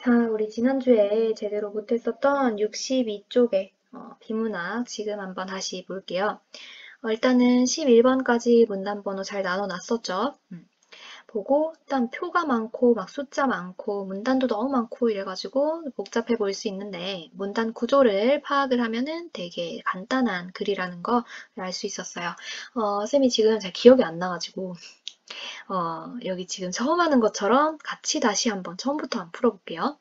자, 우리 지난주에 제대로 못했었던 62쪽의 비문학 지금 한번 다시 볼게요. 일단은 11번까지 문단번호 잘 나눠놨었죠. 보고 일단 표가 많고 막 숫자 많고 문단도 너무 많고 이래가지고 복잡해 보일 수 있는데 문단 구조를 파악을 하면은 되게 간단한 글이라는 거 알 수 있었어요. 쌤이 지금 잘 기억이 안 나가지고 여기 지금 처음 하는 것처럼 같이 다시 한번 처음부터 한번 풀어볼게요.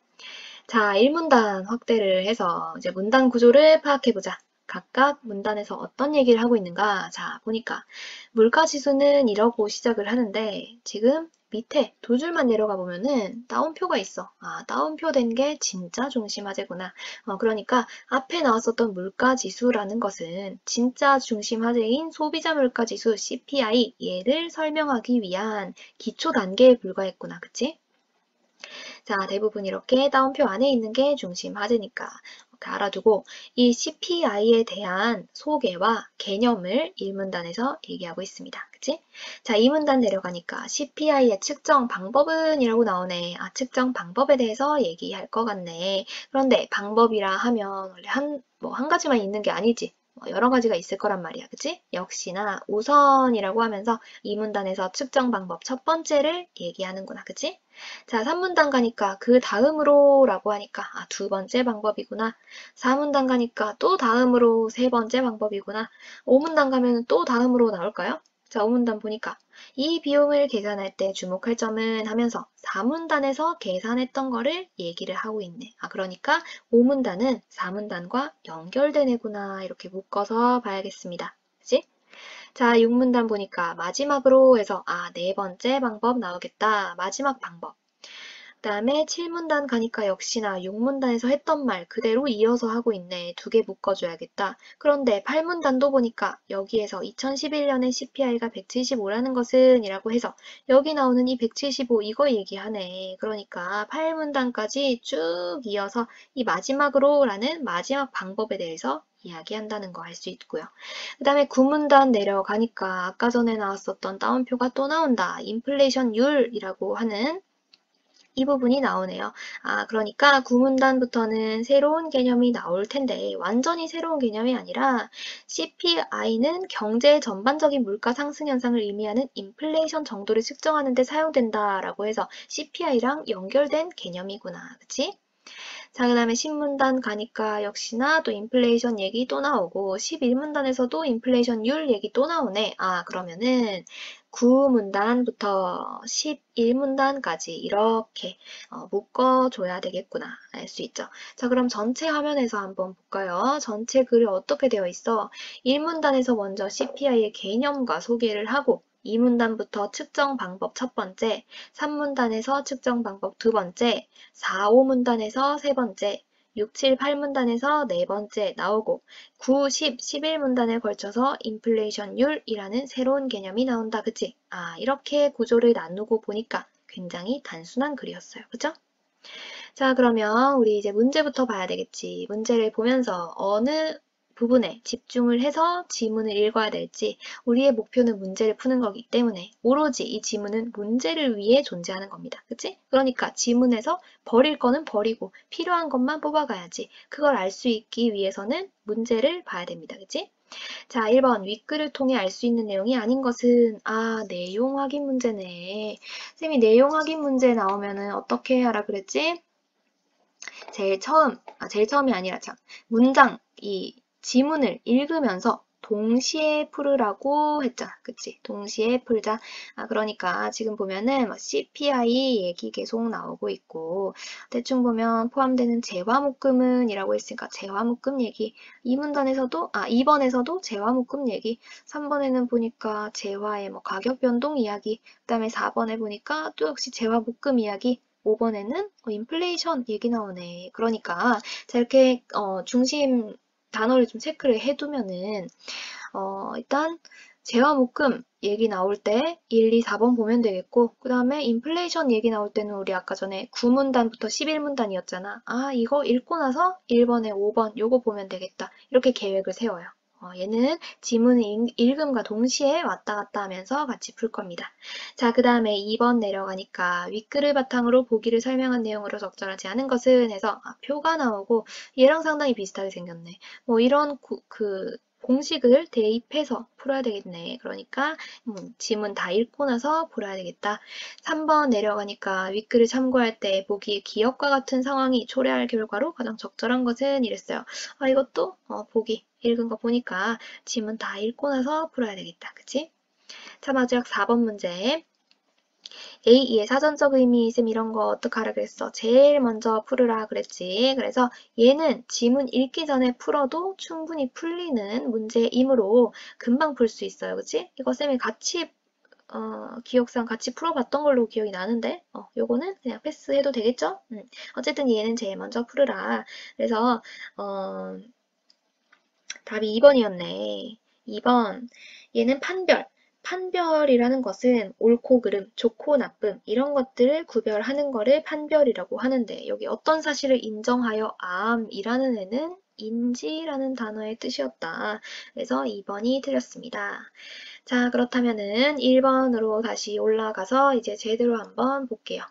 자, 1문단 확대를 해서 이제 문단 구조를 파악해보자. 각각 문단에서 어떤 얘기를 하고 있는가? 자, 보니까 물가지수는 이러고 시작을 하는데 지금 밑에 두 줄만 내려가 보면은 따옴표가 있어. 아, 따옴표 된 게 진짜 중심화제구나. 그러니까 앞에 나왔었던 물가지수라는 것은 진짜 중심화제인 소비자 물가지수 CPI 얘를 설명하기 위한 기초 단계에 불과했구나. 그치? 자, 대부분 이렇게 따옴표 안에 있는 게 중심 화제니까 이렇게 알아두고 이 CPI에 대한 소개와 개념을 1문단에서 얘기하고 있습니다. 그치? 자, 2문단 내려가니까 CPI의 측정 방법은 이라고 나오네. 아, 측정 방법에 대해서 얘기할 것 같네. 그런데 방법이라 하면 원래 한 가지만 있는 게 아니지. 여러 가지가 있을 거란 말이야. 그치? 역시나 우선이라고 하면서 2문단에서 측정 방법 첫 번째를 얘기하는구나. 그치? 자, 3문단 가니까 그 다음으로 라고 하니까 두 번째 방법이구나. 4문단 가니까 또 다음으로 세 번째 방법이구나. 5문단 가면 또 다음으로 나올까요? 자, 5문단 보니까 이 비용을 계산할 때 주목할 점은 하면서 4문단에서 계산했던 거를 얘기를 하고 있네. 그러니까 5문단은 4문단과 연결된 애구나. 이렇게 묶어서 봐야겠습니다. 그치? 자, 6문단 보니까 마지막으로 해서 네 번째 방법 나오겠다. 마지막 방법. 그다음에 7문단 가니까 역시나 6문단에서 했던 말 그대로 이어서 하고 있네. 두 개 묶어줘야겠다. 그런데 8문단도 보니까 여기에서 2011년에 CPI가 175라는 것은 이라고 해서 여기 나오는 이 175 이거 얘기하네. 그러니까 8문단까지 쭉 이어서 이 마지막으로 라는 마지막 방법에 대해서 이야기한다는 거 알 수 있고요. 그 다음에 9문단 내려가니까 아까 전에 나왔었던 따옴표가 또 나온다. 인플레이션율이라고 하는 이 부분이 나오네요. 그러니까 구문단부터는 새로운 개념이 나올 텐데 완전히 새로운 개념이 아니라 CPI는 경제의 전반적인 물가 상승 현상을 의미하는 인플레이션 정도를 측정하는 데 사용된다라고 해서 CPI랑 연결된 개념이구나. 그치? 자, 그 다음에 10문단 가니까 역시나 또 인플레이션 얘기 또 나오고 11문단에서도 인플레이션율 얘기 또 나오네. 그러면은 9문단부터 11문단까지 이렇게 묶어줘야 되겠구나. 알 수 있죠. 자, 그럼 전체 화면에서 한번 볼까요? 전체 글이 어떻게 되어 있어? 1문단에서 먼저 CPI의 개념과 소개를 하고 2문단부터 측정 방법 첫 번째, 3문단에서 측정 방법 두 번째, 4, 5문단에서 세 번째, 6, 7, 8문단에서 네 번째 나오고 9, 10, 11문단에 걸쳐서 인플레이션율이라는 새로운 개념이 나온다. 그치? 이렇게 구조를 나누고 보니까 굉장히 단순한 글이었어요. 그죠? 자, 그러면 우리 이제 문제부터 봐야 되겠지. 문제를 보면서 어느 부분에 집중을 해서 지문을 읽어야 될지 우리의 목표는 문제를 푸는 거기 때문에 오로지 이 지문은 문제를 위해 존재하는 겁니다. 그치? 그러니까 지문에서 버릴 거는 버리고 필요한 것만 뽑아가야지. 그걸 알 수 있기 위해서는 문제를 봐야 됩니다. 그치? 자, 1번 윗글을 통해 알 수 있는 내용이 아닌 것은 내용 확인 문제네. 쌤이 내용 확인 문제 나오면은 어떻게 하라 그랬지? 제일 처음이 아니라 참, 문장, 이 지문을 읽으면서 동시에 풀으라고 했잖아. 그치? 동시에 풀자. 그러니까 지금 보면은 CPI 얘기 계속 나오고 있고, 대충 보면 포함되는 재화묶음은 이라고 했으니까 재화묶음 얘기. 2번에서도 재화묶음 얘기. 3번에는 보니까 재화의 가격 변동 이야기. 그 다음에 4번에 보니까 또 역시 재화묶음 이야기. 5번에는 인플레이션 얘기 나오네. 그러니까 자 이렇게 중심 단어를 좀 체크를 해두면은 일단 재화묶음 얘기 나올 때 1, 2, 4번 보면 되겠고 그 다음에 인플레이션 얘기 나올 때는 우리 아까 전에 9문단부터 11문단이었잖아. 이거 읽고 나서 1번에 5번 요거 보면 되겠다. 이렇게 계획을 세워요. 얘는 지문 읽음과 동시에 왔다 갔다 하면서 같이 풀 겁니다. 자, 그 다음에 2번 내려가니까 윗글을 바탕으로 보기를 설명한 내용으로 적절하지 않은 것은 해서 표가 나오고 얘랑 상당히 비슷하게 생겼네. 뭐 이런 공식을 대입해서 풀어야 되겠네. 그러니까 지문 다 읽고 나서 풀어야 되겠다. 3번 내려가니까 윗글을 참고할 때 보기의 기억과 같은 상황이 초래할 결과로 가장 적절한 것은 이랬어요. 이것도 보기 읽은 거 보니까 지문 다 읽고 나서 풀어야 되겠다. 그치? 자, 마지막 4번 문제. A2의 사전적 의미 있음 이런 거 어떡하라 그랬어? 제일 먼저 풀으라 그랬지. 그래서 얘는 지문 읽기 전에 풀어도 충분히 풀리는 문제이므로 금방 풀 수 있어요. 그치? 이거 쌤이 같이 기억상 같이 풀어봤던 걸로 기억이 나는데 요거는 그냥 패스해도 되겠죠? 어쨌든 얘는 제일 먼저 풀으라. 그래서 답이 2번이었네. 2번. 얘는 판별. 판별이라는 것은 옳고 그름, 좋고 나쁨 이런 것들을 구별하는 거를 판별이라고 하는데 여기 어떤 사실을 인정하여 암이라는 애는 인지라는 단어의 뜻이었다. 그래서 2번이 틀렸습니다. 자, 그렇다면은 1번으로 다시 올라가서 이제 제대로 한번 볼게요.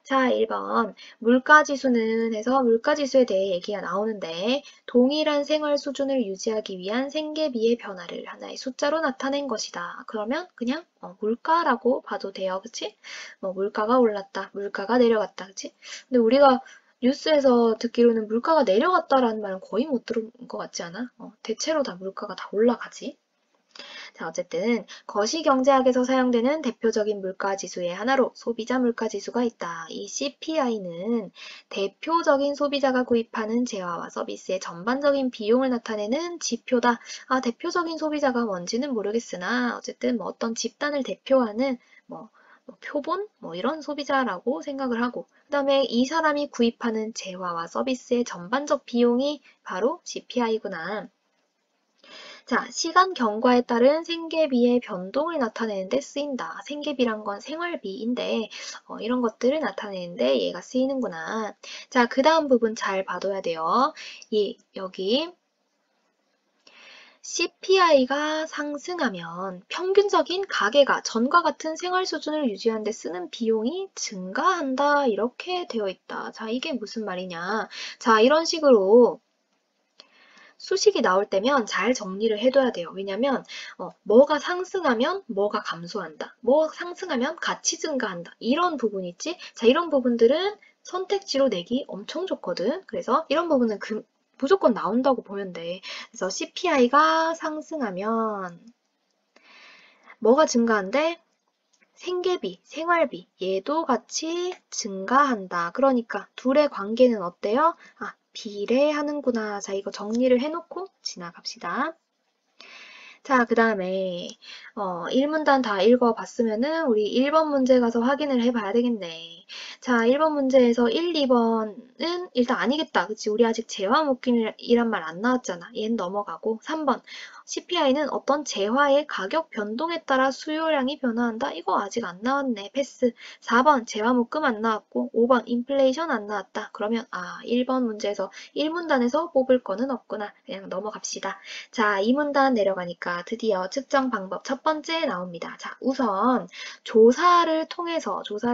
자, 1번. 물가지수는 해서 물가지수에 대해 얘기가 나오는데 동일한 생활 수준을 유지하기 위한 생계비의 변화를 하나의 숫자로 나타낸 것이다. 그러면 그냥 물가라고 봐도 돼요. 그치? 물가가 올랐다. 물가가 내려갔다. 그치? 근데 우리가 뉴스에서 듣기로는 물가가 내려갔다라는 말은 거의 못 들은 것 같지 않아? 대체로 다 물가가 다 올라가지. 자, 어쨌든 거시경제학에서 사용되는 대표적인 물가지수의 하나로 소비자 물가지수가 있다. 이 CPI는 대표적인 소비자가 구입하는 재화와 서비스의 전반적인 비용을 나타내는 지표다. 대표적인 소비자가 뭔지는 모르겠으나 어쨌든 어떤 집단을 대표하는 표본? 이런 소비자라고 생각을 하고 그 다음에 이 사람이 구입하는 재화와 서비스의 전반적 비용이 바로 CPI구나. 자, 시간 경과에 따른 생계비의 변동을 나타내는 데 쓰인다. 생계비란 건 생활비인데 이런 것들을 나타내는 데 얘가 쓰이는구나. 자, 그 다음 부분 잘 봐둬야 돼요. 여기 CPI가 상승하면 평균적인 가계가 전과 같은 생활 수준을 유지하는 데 쓰는 비용이 증가한다. 이렇게 되어 있다. 자, 이게 무슨 말이냐. 자, 이런 식으로 수식이 나올 때면 잘 정리를 해둬야 돼요. 왜냐면 뭐가 상승하면 뭐가 감소한다. 뭐 상승하면 가치 증가한다. 이런 부분 있지? 자, 이런 부분들은 선택지로 내기 엄청 좋거든. 그래서 이런 부분은 무조건 나온다고 보면 돼. 그래서 CPI가 상승하면 뭐가 증가한대? 생계비, 생활비, 얘도 같이 증가한다. 그러니까 둘의 관계는 어때요? 비례하는구나. 자, 이거 정리를 해놓고 지나갑시다. 자, 그 다음에 1문단 다 읽어봤으면은 우리 1번 문제 가서 확인을 해봐야 되겠네. 자, 1번 문제에서 1, 2번은 일단 아니겠다. 그치? 우리 아직 재화묶임이란 말 안 나왔잖아. 얘는 넘어가고 3번 CPI는 어떤 재화의 가격 변동에 따라 수요량이 변화한다. 이거 아직 안 나왔네. 패스. 4번 재화묶음 안 나왔고 5번 인플레이션 안 나왔다. 그러면 1번 문제에서 1문단에서 뽑을 거는 없구나. 그냥 넘어갑시다. 자, 2문단 내려가니까 드디어 측정 방법 첫 번째 나옵니다. 자, 우선 조사를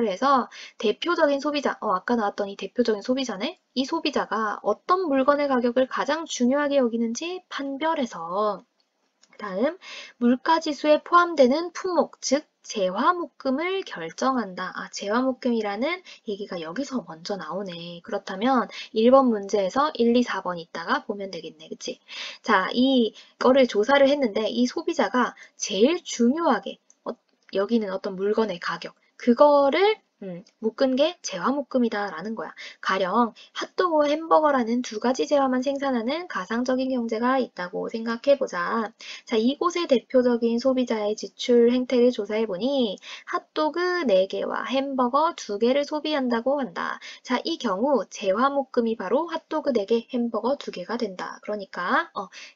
해서 대표적인 소비자, 아까 나왔던 이 대표적인 소비자네? 이 소비자가 어떤 물건의 가격을 가장 중요하게 여기는지 판별해서 다음 물가지수에 포함되는 품목, 즉 재화묶음을 결정한다. 재화묶음이라는 얘기가 여기서 먼저 나오네. 그렇다면 1번 문제에서 1, 2, 4번 있다가 보면 되겠네. 그치? 자, 이거를 조사를 했는데 이 소비자가 제일 중요하게 여기는 어떤 물건의 가격, 그거를 묶은 게 재화묶음이다라는 거야. 가령 핫도그와 햄버거라는 두 가지 재화만 생산하는 가상적인 경제가 있다고 생각해보자. 자, 이곳의 대표적인 소비자의 지출 행태를 조사해보니 핫도그 4개와 햄버거 2개를 소비한다고 한다. 자, 이 경우 재화묶음이 바로 핫도그 4개, 햄버거 2개가 된다. 그러니까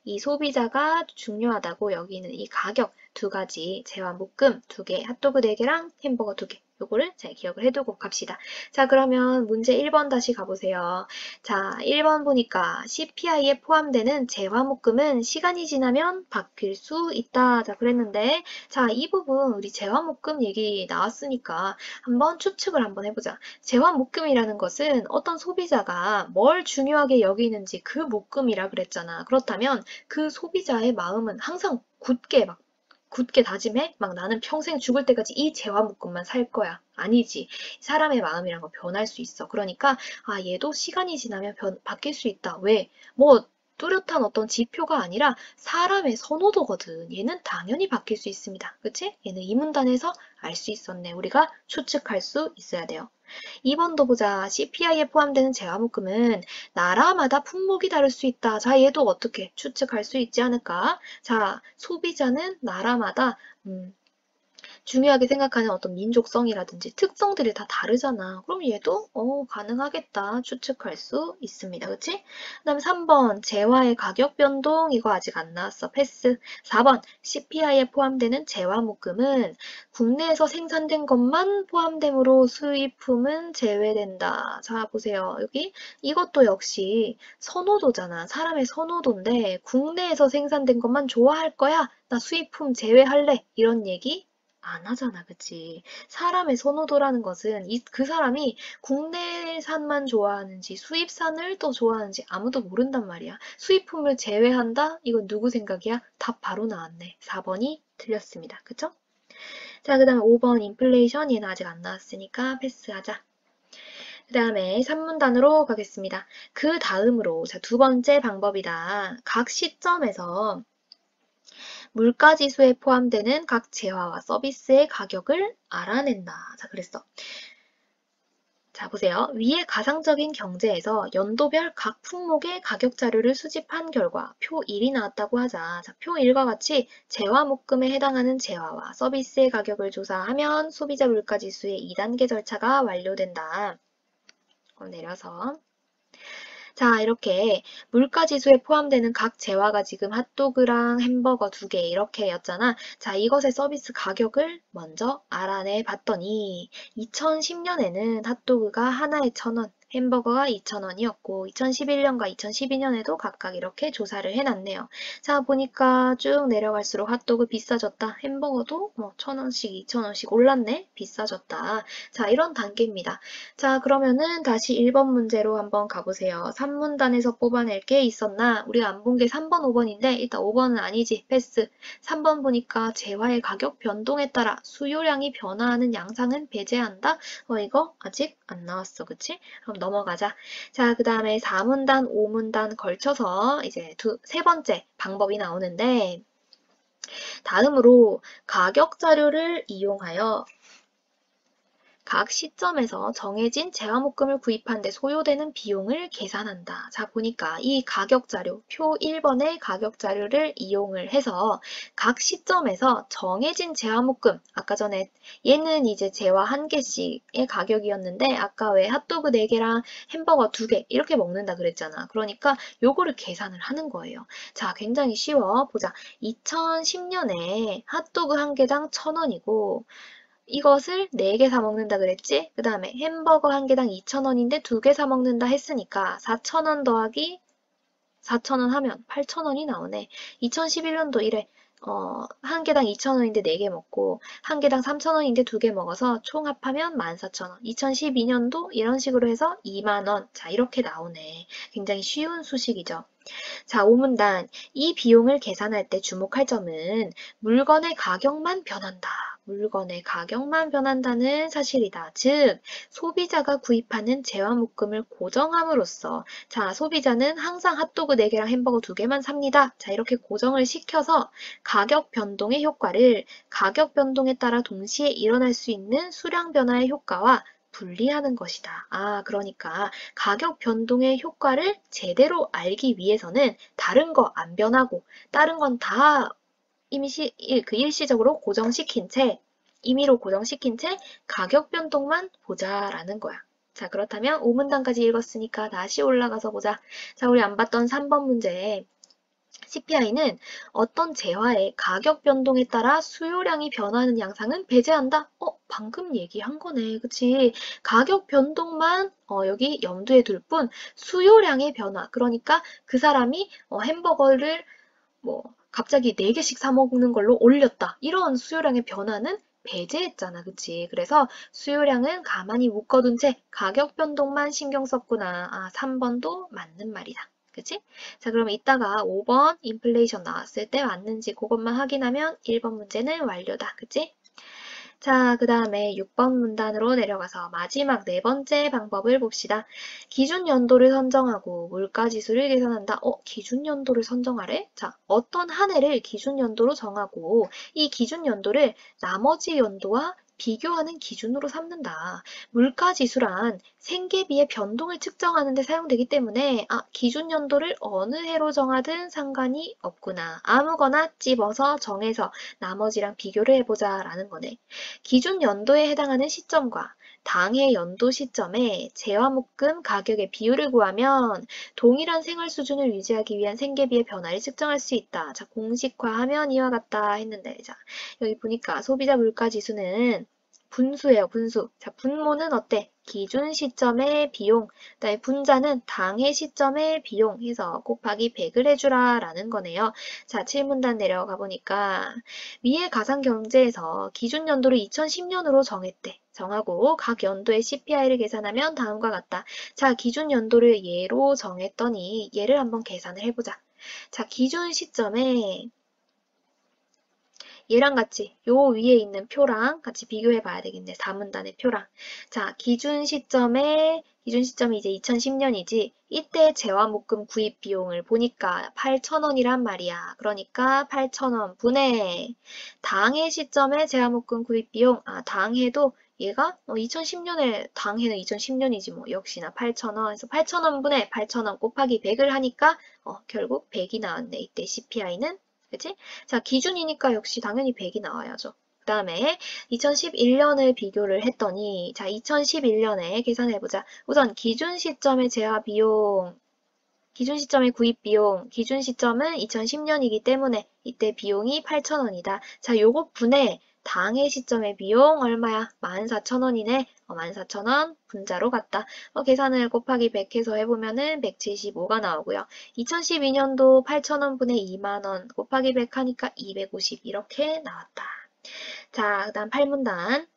이 소비자가 중요하다고 여기는 이 가격 2가지 재화묶음 2개, 핫도그 4개랑 햄버거 2개 요거를 잘 기억을 해두고 갑시다. 자, 그러면 문제 1번 다시 가보세요. 자, 1번 보니까 CPI에 포함되는 재화묶음은 시간이 지나면 바뀔 수 있다. 자, 그랬는데, 자, 이 부분 우리 재화묶음 얘기 나왔으니까 한번 추측을 한번 해보자. 재화묶음이라는 것은 어떤 소비자가 뭘 중요하게 여기는지 그 묶음이라 그랬잖아. 그렇다면 그 소비자의 마음은 항상 굳게 다짐해? 막 나는 평생 죽을 때까지 이 재화묶음만 살 거야. 아니지. 사람의 마음이란 건 변할 수 있어. 그러니까 아 얘도 시간이 지나면 바뀔 수 있다. 왜? 뭐 뚜렷한 어떤 지표가 아니라 사람의 선호도거든. 얘는 당연히 바뀔 수 있습니다. 그치? 얘는 이 문단에서 알 수 있었네. 우리가 추측할 수 있어야 돼요. 2번도 보자. CPI에 포함되는 재화묶음은 나라마다 품목이 다를 수 있다. 자, 얘도 어떻게 추측할 수 있지 않을까? 자, 소비자는 나라마다 중요하게 생각하는 어떤 민족성이라든지 특성들이 다 다르잖아. 그럼 얘도 가능하겠다. 추측할 수 있습니다. 그치? 그 다음에 3번 재화의 가격 변동 이거 아직 안 나왔어. 패스. 4번 CPI에 포함되는 재화묶음은 국내에서 생산된 것만 포함되므로 수입품은 제외된다. 자 보세요. 여기 이것도 역시 선호도잖아. 사람의 선호도인데 국내에서 생산된 것만 좋아할 거야. 나 수입품 제외할래. 이런 얘기 안 하잖아, 그치? 사람의 선호도라는 것은 그 사람이 국내산만 좋아하는지 수입산을 또 좋아하는지 아무도 모른단 말이야. 수입품을 제외한다? 이건 누구 생각이야? 답 바로 나왔네. 4번이 틀렸습니다. 그쵸? 자, 그 다음에 5번 인플레이션 얘는 아직 안 나왔으니까 패스하자. 그 다음에 3문단으로 가겠습니다. 그 다음으로 자, 두 번째 방법이다. 각 시점에서 물가지수에 포함되는 각 재화와 서비스의 가격을 알아낸다. 자, 그랬어. 자, 보세요. 위의 가상적인 경제에서 연도별 각 품목의 가격 자료를 수집한 결과 표 1이 나왔다고 하자. 자, 표 1과 같이 재화묶음에 해당하는 재화와 서비스의 가격을 조사하면 소비자 물가지수의 2단계 절차가 완료된다. 내려서 자, 이렇게 물가지수에 포함되는 각 재화가 지금 핫도그랑 햄버거 2개 이렇게였잖아. 자, 이것의 서비스 가격을 먼저 알아내 봤더니 2010년에는 핫도그가 하나에 1,000원, 햄버거가 2,000원이었고 2011년과 2012년에도 각각 이렇게 조사를 해놨네요. 자, 보니까 쭉 내려갈수록 핫도그 비싸졌다. 햄버거도 뭐 1,000원씩, 2,000원씩 올랐네. 비싸졌다. 자, 이런 단계입니다. 자, 그러면은 다시 1번 문제로 한번 가보세요. 3문단에서 뽑아낼 게 있었나? 우리가 안 본 게 3번, 5번인데 일단 5번은 아니지. 패스. 3번 보니까 재화의 가격 변동에 따라 수요량이 변화하는 양상은 배제한다? 이거 아직 안 나왔어. 그치? 그럼 넘어가자. 자, 그 다음에 4문단, 5문단 걸쳐서 이제 세 번째 방법이 나오는데 다음으로 가격 자료를 이용하여 각 시점에서 정해진 재화묶음을 구입한 데 소요되는 비용을 계산한다. 자, 보니까 이 가격 자료, 표 1번의 가격 자료를 이용을 해서 각 시점에서 정해진 재화묶음, 아까 전에 얘는 이제 재화 1개씩의 가격이었는데 아까 왜 핫도그 4개랑 햄버거 2개 이렇게 먹는다 그랬잖아. 그러니까 요거를 계산을 하는 거예요. 자, 굉장히 쉬워. 보자. 2010년에 핫도그 1개당 1,000원이고 이것을 4개 사 먹는다 그랬지? 그 다음에 햄버거 1개당 2,000원인데 2개 사 먹는다 했으니까 4,000원 더하기 4,000원 하면 8,000원이 나오네. 2011년도 이래. 1개당 2,000원인데 4개 먹고 1개당 3,000원인데 2개 먹어서 총 합하면 14,000원. 2012년도 이런 식으로 해서 2만원. 자, 이렇게 나오네. 굉장히 쉬운 수식이죠. 자, 5문단. 이 비용을 계산할 때 주목할 점은 물건의 가격만 변한다. 물건의 가격만 변한다는 사실이다. 즉, 소비자가 구입하는 재화묶음을 고정함으로써 자, 소비자는 항상 핫도그 4개랑 햄버거 2개만 삽니다. 자, 이렇게 고정을 시켜서 가격 변동의 효과를 가격 변동에 따라 동시에 일어날 수 있는 수량 변화의 효과와 분리하는 것이다. 아, 그러니까 가격 변동의 효과를 제대로 알기 위해서는 다른 거 안 변하고 다른 건 다 일시적으로 고정시킨 채 임의로 고정시킨 채 가격 변동만 보자라는 거야. 자, 그렇다면 5문단까지 읽었으니까 다시 올라가서 보자. 자, 우리 안 봤던 3번 문제. CPI는 어떤 재화의 가격 변동에 따라 수요량이 변하는 양상은 배제한다? 방금 얘기한 거네. 그치? 가격 변동만 여기 염두에 둘 뿐 수요량의 변화. 그러니까 그 사람이 햄버거를 뭐 갑자기 4개씩 사 먹는 걸로 올렸다. 이런 수요량의 변화는 배제했잖아. 그치? 그래서 수요량은 가만히 묶어둔 채 가격 변동만 신경 썼구나. 아, 3번도 맞는 말이다. 그치? 자, 그러면 이따가 5번 인플레이션 나왔을 때 맞는지 그것만 확인하면 1번 문제는 완료다. 그치? 자, 그 다음에 6번 문단으로 내려가서 마지막 네 번째 방법을 봅시다. 기준 연도를 선정하고 물가지수를 계산한다. 기준 연도를 선정하래? 자, 어떤 한 해를 기준 연도로 정하고 이 기준 연도를 나머지 연도와 비교하는 기준으로 삼는다. 물가지수란 생계비의 변동을 측정하는 데 사용되기 때문에 기준 연도를 어느 해로 정하든 상관이 없구나. 아무거나 찝어서 정해서 나머지랑 비교를 해보자 라는 거네. 기준 연도에 해당하는 시점과 당해 연도 시점에 재화묶음 가격의 비율을 구하면 동일한 생활 수준을 유지하기 위한 생계비의 변화를 측정할 수 있다. 자, 공식화하면 이와 같다 했는데, 자, 여기 보니까 소비자 물가지수는 분수예요, 분수. 자, 분모는 어때? 기준 시점의 비용, 그다음에 분자는 당해 시점의 비용 해서 곱하기 100을 해주라 라는 거네요. 자, 7문단 내려가 보니까 위의 가상경제에서 기준 연도를 2010년으로 정했대. 정하고 각 연도의 CPI를 계산하면 다음과 같다. 자, 기준 연도를 얘로 정했더니 얘를 한번 계산을 해보자. 자, 기준 시점에 얘랑 같이 요 위에 있는 표랑 같이 비교해 봐야 되겠네. 4문단의 표랑. 자, 기준 시점이 이제 2010년이지. 이때 재화묶음 구입 비용을 보니까 8,000원이란 말이야. 그러니까 8,000원 분의 당해 시점의 재화묶음 구입 비용. 당해도 얘가 2010년에 당해는 2010년이지 뭐 역시나 8,000원. 그래서 8,000원 분의 8,000원 곱하기 100을 하니까 결국 100이 나왔네. 이때 CPI는. 그치? 자, 기준이니까 역시 당연히 100이 나와야죠. 그 다음에 2011년을 비교를 했더니 자, 2011년에 계산해보자. 우선 기준 시점의 재화 비용, 기준 시점의 구입 비용, 기준 시점은 2010년이기 때문에 이때 비용이 8,000원이다. 자, 요거 분해 당해 시점의 비용 얼마야? 14,000원이네. 14,000원 분자로 갔다. 계산을 곱하기 100 해서 해보면은 175가 나오고요. 2012년도 8,000원 분의 2만원 곱하기 100 하니까 250 이렇게 나왔다. 자, 그 다음 8문단.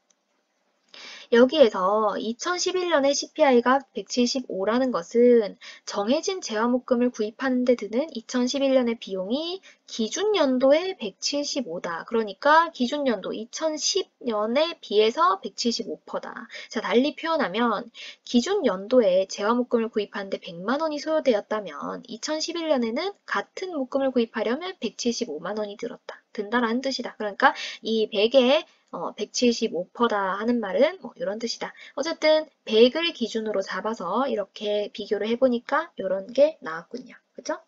여기에서 2011년에 CPI가 175라는 것은 정해진 재화묶음을 구입하는 데 드는 2011년의 비용이 기준연도에 175다. 그러니까 기준연도 2010년에 비해서 175%다. 자, 달리 표현하면 기준연도에 재화묶음을 구입하는데 100만 원이 소요되었다면 2011년에는 같은 묶음을 구입하려면 175만 원이 든다라는 뜻이다. 그러니까 이 100에 175%다 하는 말은 뭐 이런 뜻이다. 어쨌든 100을 기준으로 잡아서 이렇게 비교를 해보니까 이런 게 나왔군요. 그죠?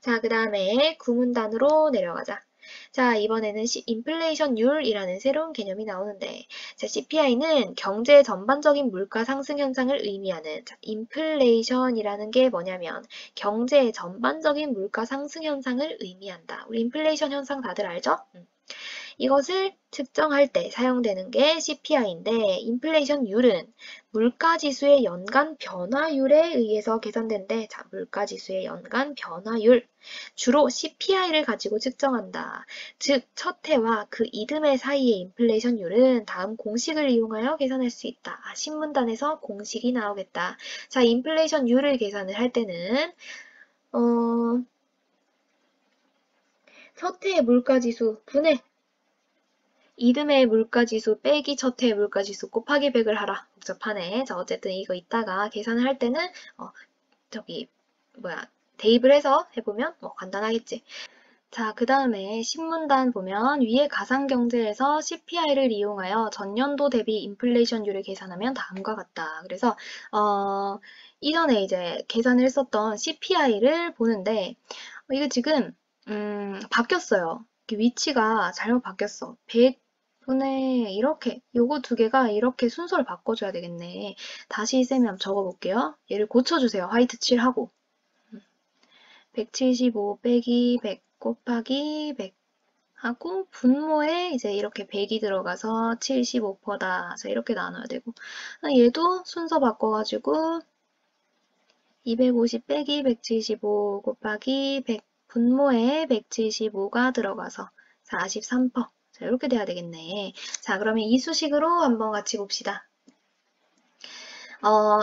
자, 그 다음에 구문단으로 내려가자. 자, 이번에는 인플레이션율이라는 새로운 개념이 나오는데, 자, CPI는 경제의 전반적인 물가 상승 현상을 의미하는, 자, 인플레이션이라는 게 뭐냐면 경제의 전반적인 물가 상승 현상을 의미한다. 우리 인플레이션 현상 다들 알죠? 이것을 측정할 때 사용되는 게 CPI인데 인플레이션율은 물가지수의 연간 변화율에 의해서 계산된대. 자, 물가지수의 연간 변화율. 주로 CPI를 가지고 측정한다. 즉, 첫 해와 그 이듬해 사이의 인플레이션율은 다음 공식을 이용하여 계산할 수 있다. 신문단에서 공식이 나오겠다. 자, 인플레이션율을 계산을 할 때는 첫 해의 물가지수 분해 이듬해의 물가지수 빼기 첫 해의 물가지수 곱하기 100을 하라. 복잡하네. 자, 어쨌든 이거 이따가 계산을 할 때는 대입을 해서 해보면 간단하겠지. 자, 그 다음에 신문단 보면 위에 가상경제에서 CPI를 이용하여 전년도 대비 인플레이션율을 계산하면 다음과 같다. 그래서 이전에 이제 계산을 했었던 CPI를 보는데 이거 지금 바뀌었어요. 위치가 잘못 바뀌었어. 100분의 이렇게 요거 두 개가 이렇게 순서를 바꿔줘야 되겠네. 다시 쌤이 한번 적어볼게요. 얘를 고쳐주세요. 화이트 칠하고 175 빼기 100 곱하기 100 하고 분모에 이제 이렇게 100이 들어가서 75%다. 그래서 이렇게 나눠야 되고 얘도 순서 바꿔가지고 250 빼기 175 곱하기 100 분모에 175가 들어가서 43%. 자, 이렇게 돼야 되겠네. 자, 그러면 이 수식으로 한번 같이 봅시다.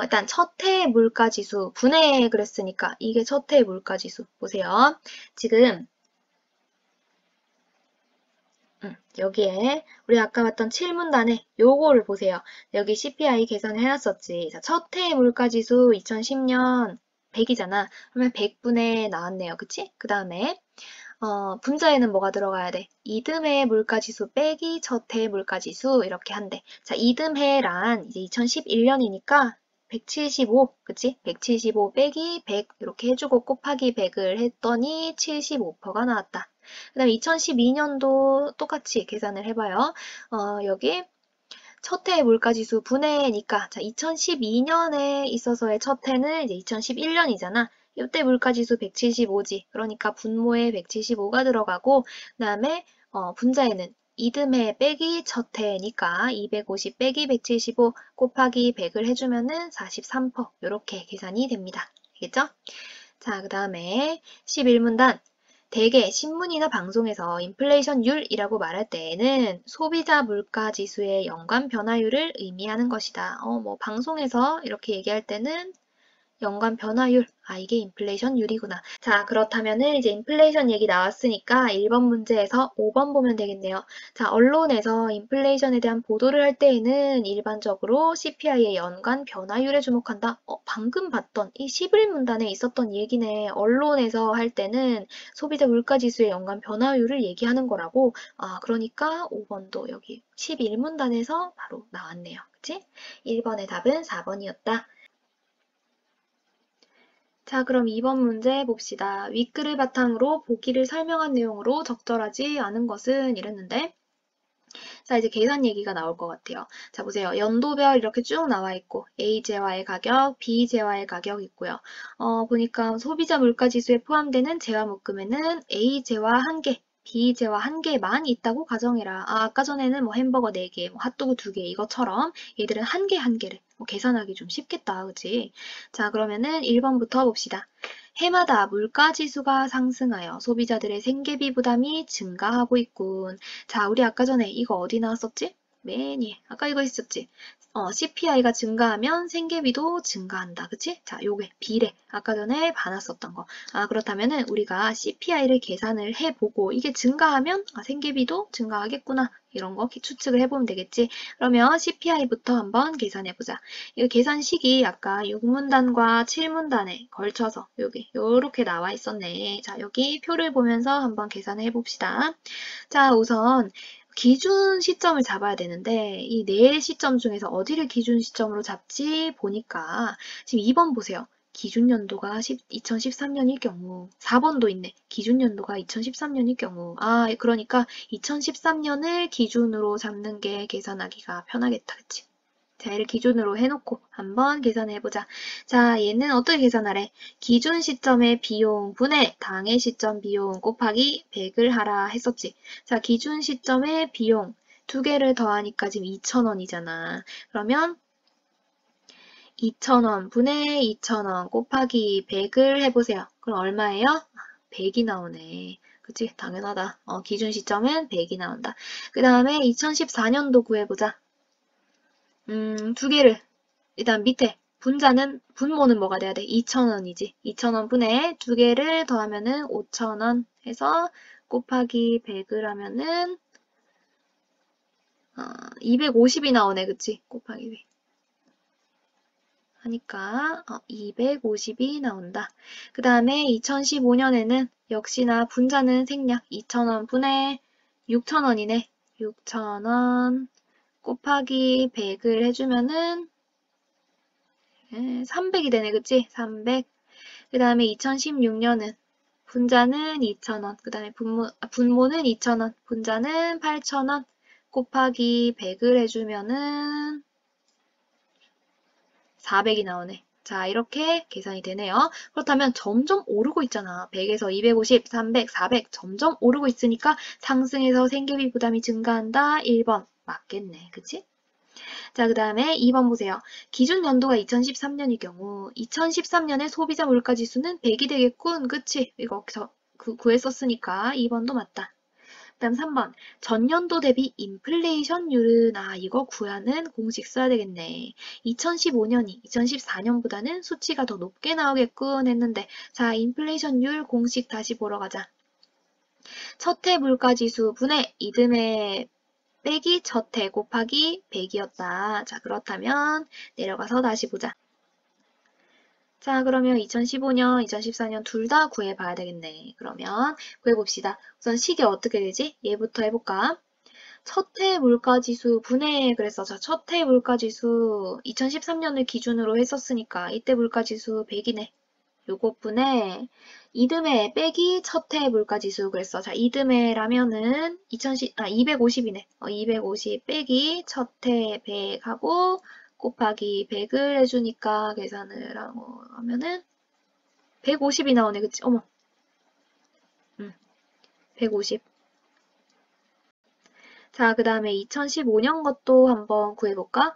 일단 첫해 물가지수 분해 그랬으니까 이게 첫해 물가지수 보세요. 지금 여기에 우리 아까 봤던 7문단에 요거를 보세요. 여기 CPI 계산을 해놨었지. 자, 첫해 물가지수 2010년 100이잖아. 그러면 100분의 나왔네요. 그치? 그 다음에 분자에는 뭐가 들어가야 돼? 이듬해 물가지수 빼기 첫해 물가지수 이렇게 한대. 자, 이듬해란 이제 2011년이니까 175, 그치? 175 빼기 100 이렇게 해주고 곱하기 100을 했더니 75%가 나왔다. 그 다음에 2012년도 똑같이 계산을 해봐요. 여기 첫해 물가지수 분해니까 자 2012년에 있어서의 첫해는 이제 2011년이잖아. 이때 물가지수 175지. 그러니까 분모에 175가 들어가고 그다음에 분자에는 이듬해 빼기 첫해니까 250 빼기 175 곱하기 100을 해주면은 43% 이렇게 계산이 됩니다. 알겠죠? 자, 그 다음에 11문단 대개 신문이나 방송에서 인플레이션율이라고 말할 때에는 소비자 물가 지수의 연간 변화율을 의미하는 것이다. 뭐 방송에서 이렇게 얘기할 때는 연간 변화율. 이게 인플레이션율이구나. 자, 그렇다면은 이제 인플레이션 얘기 나왔으니까 1번 문제에서 5번 보면 되겠네요. 자, 언론에서 인플레이션에 대한 보도를 할 때에는 일반적으로 CPI의 연간 변화율에 주목한다. 방금 봤던 이 11문단에 있었던 얘기네. 언론에서 할 때는 소비자 물가지수의 연간 변화율을 얘기하는 거라고. 그러니까 5번도 여기 11문단에서 바로 나왔네요. 그치? 1번의 답은 4번이었다. 자, 그럼 2번 문제 봅시다. 윗글을 바탕으로 보기를 설명한 내용으로 적절하지 않은 것은 이랬는데 자, 이제 계산 얘기가 나올 것 같아요. 자, 보세요. 연도별 이렇게 쭉 나와 있고 A재화의 가격, B재화의 가격 있고요. 보니까 소비자 물가지수에 포함되는 재화 묶음에는 A재화 1개, B재화 1개만 있다고 가정해라. 아까 전에는 뭐 햄버거 4개, 뭐 핫도그 2개 이것처럼 얘들은 1개, 1개를 계산하기 좀 쉽겠다. 그치? 자, 그러면은 1번부터 봅시다. 해마다 물가지수가 상승하여 소비자들의 생계비 부담이 증가하고 있군. 자, 우리 아까 전에 이거 어디 나왔었지? 맨 위에. 아까 이거 있었지? CPI가 증가하면 생계비도 증가한다. 그치? 자, 요게 비례. 아까 전에 봐놨었던 거. 그렇다면은 우리가 CPI를 계산을 해보고 이게 증가하면 생계비도 증가하겠구나. 이런 거 추측을 해보면 되겠지. 그러면 CPI부터 한번 계산해보자. 이 계산식이 아까 6문단과 7문단에 걸쳐서 여기 요렇게 나와 있었네. 자, 여기 표를 보면서 한번 계산해 봅시다. 자, 우선 기준 시점을 잡아야 되는데 이 네 시점 중에서 어디를 기준 시점으로 잡지 보니까 지금 2번 보세요. 기준 연도가 2013년일 경우 4번도 있네. 기준 연도가 2013년일 경우 그러니까 2013년을 기준으로 잡는 게 계산하기가 편하겠다. 그치? 자, 얘를 기준으로 해놓고 한번 계산해보자. 자, 얘는 어떻게 계산하래? 기준 시점의 비용 분의 당해 시점 비용 곱하기 100을 하라 했었지. 자, 기준 시점의 비용 두 개를 더하니까 지금 2,000원이잖아. 그러면 2,000원 분의 2,000원 곱하기 100을 해보세요. 그럼 얼마예요? 100이 나오네. 그치? 당연하다. 기준 시점은 100이 나온다. 그 다음에 2014년도 구해보자. 두 개를 일단 밑에 분모는 뭐가 돼야 돼? 2,000원이지. 2,000원 분의 두 개를 더하면은 5,000원 해서 곱하기 100을 하면은 250이 나오네. 그치? 곱하기 100. 하니까 250이 나온다. 그 다음에 2015년에는 역시나 분자는 생략 2,000원 분의 6,000원이네. 6,000원 곱하기 100을 해주면은 300이 되네. 그치? 300. 그 다음에 2016년은 분자는 2,000원. 그 다음에 분모는 2,000원. 분자는 8,000원. 곱하기 100을 해주면은 400이 나오네. 자, 이렇게 계산이 되네요. 그렇다면 점점 오르고 있잖아. 100에서 250, 300, 400 점점 오르고 있으니까 상승해서 생계비 부담이 증가한다. 1번 맞겠네. 그치? 자, 그 다음에 2번 보세요. 기준 연도가 2013년일 경우 2013년의 소비자 물가지수는 100이 되겠군. 그치? 이거 구했었으니까 2번도 맞다. 그다음 3번. 전년도 대비 인플레이션율은 이거 구하는 공식 써야 되겠네. 2015년이 2014년보다는 수치가 더 높게 나오겠군 했는데 자, 인플레이션율 공식 다시 보러 가자. 첫해 물가지수 분의 이듬해 빼기 첫해 곱하기 100이었다. 자, 그렇다면 내려가서 다시 보자. 자, 그러면 2015년, 2014년 둘 다 구해봐야 되겠네. 그러면 구해봅시다. 우선 식이 어떻게 되지? 얘부터 해볼까? 첫해 물가지수 분해 그랬어. 자, 첫해 물가지수 2013년을 기준으로 했었으니까 이때 물가지수 100이네. 요거 분해 이듬해 빼기 첫해 물가지수 그랬어. 자, 이듬해라면은 250이네. 250 빼기 첫해 100하고 곱하기 100을 해주니까 계산을 하면은 150이 나오네. 그치? 어머. 150. 자, 그 다음에 2015년 것도 한번 구해볼까?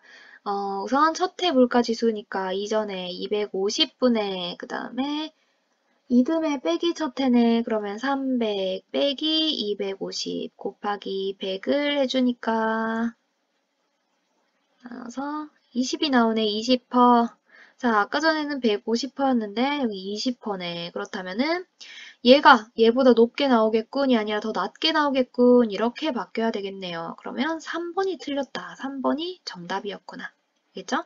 우선 첫해 물가지수니까 이전에 250분의 그 다음에 이듬해 빼기 첫해네. 그러면 300 빼기 250 곱하기 100을 해주니까 나눠서 20이 나오네. 20%. 자, 아까 전에는 150%였는데 여기 20%네. 그렇다면은 얘보다 높게 나오겠군이 아니라 더 낮게 나오겠군. 이렇게 바뀌어야 되겠네요. 그러면 3번이 틀렸다. 3번이 정답이었구나. 알겠죠?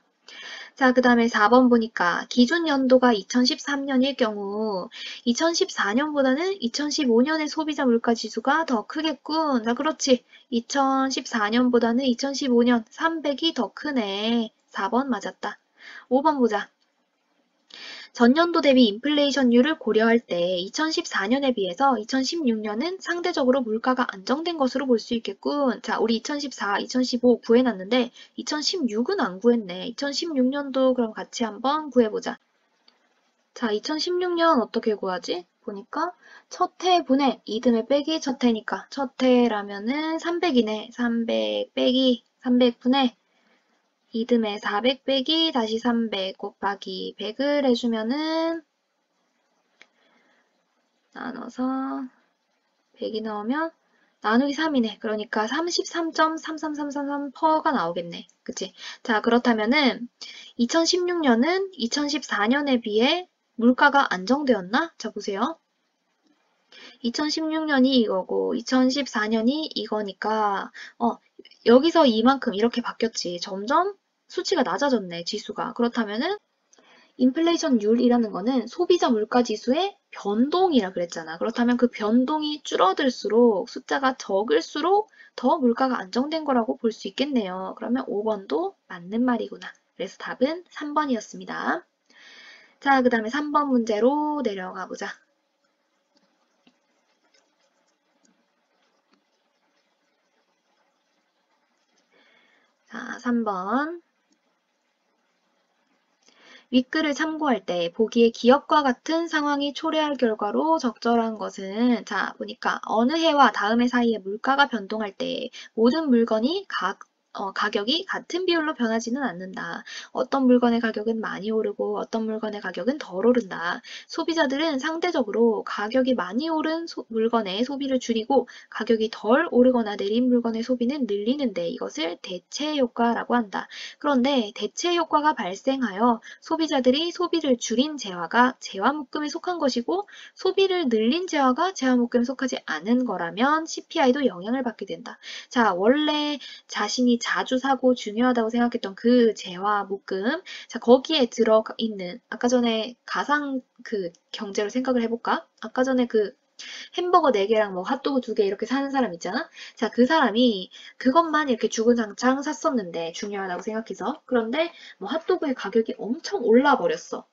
자, 그 다음에 4번 보니까 기준 연도가 2013년일 경우 2014년보다는 2015년의 소비자 물가 지수가 더 크겠군. 자, 그렇지. 2014년보다는 2015년 300이 더 크네. 4번 맞았다. 5번 보자. 전년도 대비 인플레이션율을 고려할 때 2014년에 비해서 2016년은 상대적으로 물가가 안정된 것으로 볼 수 있겠군. 자, 우리 2014, 2015 구해놨는데 2016은 안 구했네. 2016년도 그럼 같이 한번 구해보자. 자, 2016년 어떻게 구하지? 보니까 첫해 분의 이듬해 빼기 첫해니까 첫해라면은 300이네. 300 빼기 300 분의 이듬해 400 빼기 다시 300 곱하기 100을 해주면은 나눠서 100이 나오면 나누기 3이네. 그러니까 33.33333%가 나오겠네. 그치? 자, 그렇다면은 2016년은 2014년에 비해 물가가 안정되었나? 자, 보세요. 2016년이 이거고 2014년이 이거니까 여기서 이만큼 이렇게 바뀌었지. 점점 수치가 낮아졌네, 지수가. 그렇다면은 인플레이션율이라는 거는 소비자 물가 지수의 변동이라 그랬잖아. 그렇다면 그 변동이 줄어들수록 숫자가 적을수록 더 물가가 안정된 거라고 볼 수 있겠네요. 그러면 5번도 맞는 말이구나. 그래서 답은 3번이었습니다. 자, 그 다음에 3번 문제로 내려가 보자. 자, 3번. 윗글을 참고할 때 보기에 기업과 같은 상황이 초래할 결과로 적절한 것은 자, 보니까 어느 해와 다음 해 사이에 물가가 변동할 때 모든 물건이 가격이 같은 비율로 변하지는 않는다. 어떤 물건의 가격은 많이 오르고 어떤 물건의 가격은 덜 오른다. 소비자들은 상대적으로 가격이 많이 오른 물건의 소비를 줄이고 가격이 덜 오르거나 내린 물건의 소비는 늘리는데 이것을 대체 효과라고 한다. 그런데 대체 효과가 발생하여 소비자들이 소비를 줄인 재화가 재화묶음에 속한 것이고 소비를 늘린 재화가 재화묶음에 속하지 않은 거라면 CPI도 영향을 받게 된다. 자, 원래 자신이 자주 사고 중요하다고 생각했던 그 재화 묶음, 자, 거기에 들어가 있는, 아까 전에 가상 경제로 생각을 해볼까? 아까 전에 햄버거 4개랑 뭐 핫도그 2개 이렇게 사는 사람 있잖아? 자, 그 사람이 그것만 이렇게 주구장창 샀었는데, 중요하다고 생각해서. 그런데 뭐 핫도그의 가격이 엄청 올라버렸어.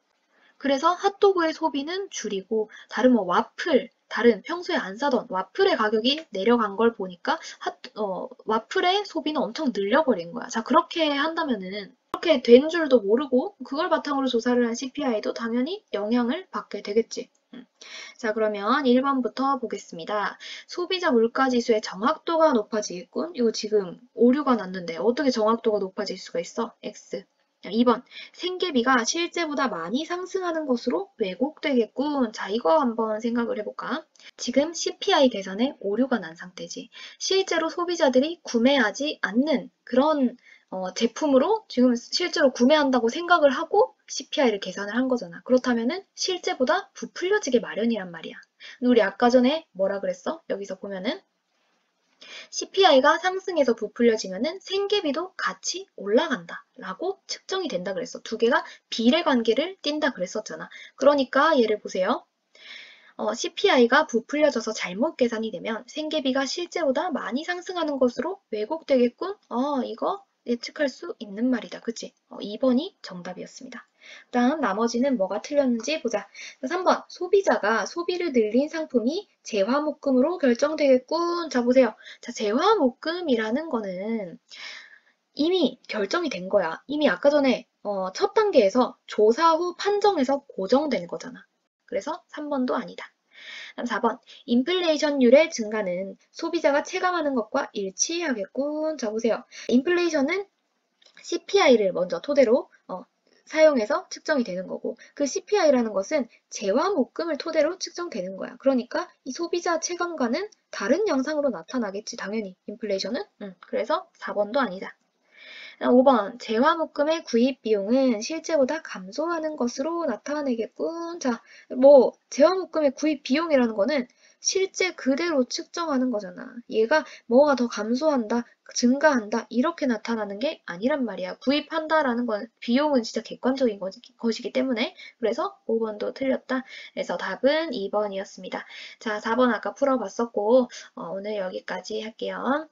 그래서 핫도그의 소비는 줄이고 다른 뭐 와플, 다른 평소에 안 사던 와플의 가격이 내려간 걸 보니까 와플의 소비는 엄청 늘려버린 거야. 자, 그렇게 그렇게 된 줄도 모르고 그걸 바탕으로 조사를 한 CPI도 당연히 영향을 받게 되겠지. 자, 그러면 1번부터 보겠습니다. 소비자 물가지수의 정확도가 높아지겠군. 이거 지금 오류가 났는데 어떻게 정확도가 높아질 수가 있어? X. 2번, 생계비가 실제보다 많이 상승하는 것으로 왜곡되겠군. 자, 이거 한번 생각을 해볼까? 지금 CPI 계산에 오류가 난 상태지. 실제로 소비자들이 구매하지 않는 그런 제품으로 지금 실제로 구매한다고 생각을 하고 CPI를 계산을 한 거잖아. 그렇다면은 실제보다 부풀려지게 마련이란 말이야. 우리 아까 전에 뭐라 그랬어? 여기서 보면은 CPI가 상승해서 부풀려지면은 생계비도 같이 올라간다 라고 측정이 된다 그랬어. 두 개가 비례 관계를 띈다 그랬었잖아. 그러니까 얘를 보세요. CPI가 부풀려져서 잘못 계산이 되면 생계비가 실제보다 많이 상승하는 것으로 왜곡되겠군? 이거 예측할 수 있는 말이다. 그치? 2번이 정답이었습니다. 다음 나머지는 뭐가 틀렸는지 보자. 3번 소비자가 소비를 늘린 상품이 재화목금으로 결정되겠군. 자 보세요. 자 재화목금이라는 거는 이미 결정이 된 거야. 이미 아까 전에 첫 단계에서 조사 후 판정에서 고정된 거잖아. 그래서 3번도 아니다. 다음 4번. 인플레이션율의 증가는 소비자가 체감하는 것과 일치하겠군. 자, 보세요. 인플레이션은 CPI를 먼저 토대로 사용해서 측정이 되는 거고 그 CPI라는 것은 재화목금을 토대로 측정되는 거야. 그러니까 이 소비자 체감과는 다른 양상으로 나타나겠지. 당연히 인플레이션은. 그래서 4번도 아니다. 5번, 재화목금의 구입 비용은 실제보다 감소하는 것으로 나타내겠군. 자, 재화목금의 구입 비용이라는 거는 실제 그대로 측정하는 거잖아. 얘가 뭐가 더 감소한다, 증가한다, 이렇게 나타나는 게 아니란 말이야. 구입한다라는 건 비용은 진짜 객관적인 것이기 때문에. 그래서 5번도 틀렸다. 그래서 답은 2번이었습니다. 자, 4번 아까 풀어봤었고, 오늘 여기까지 할게요.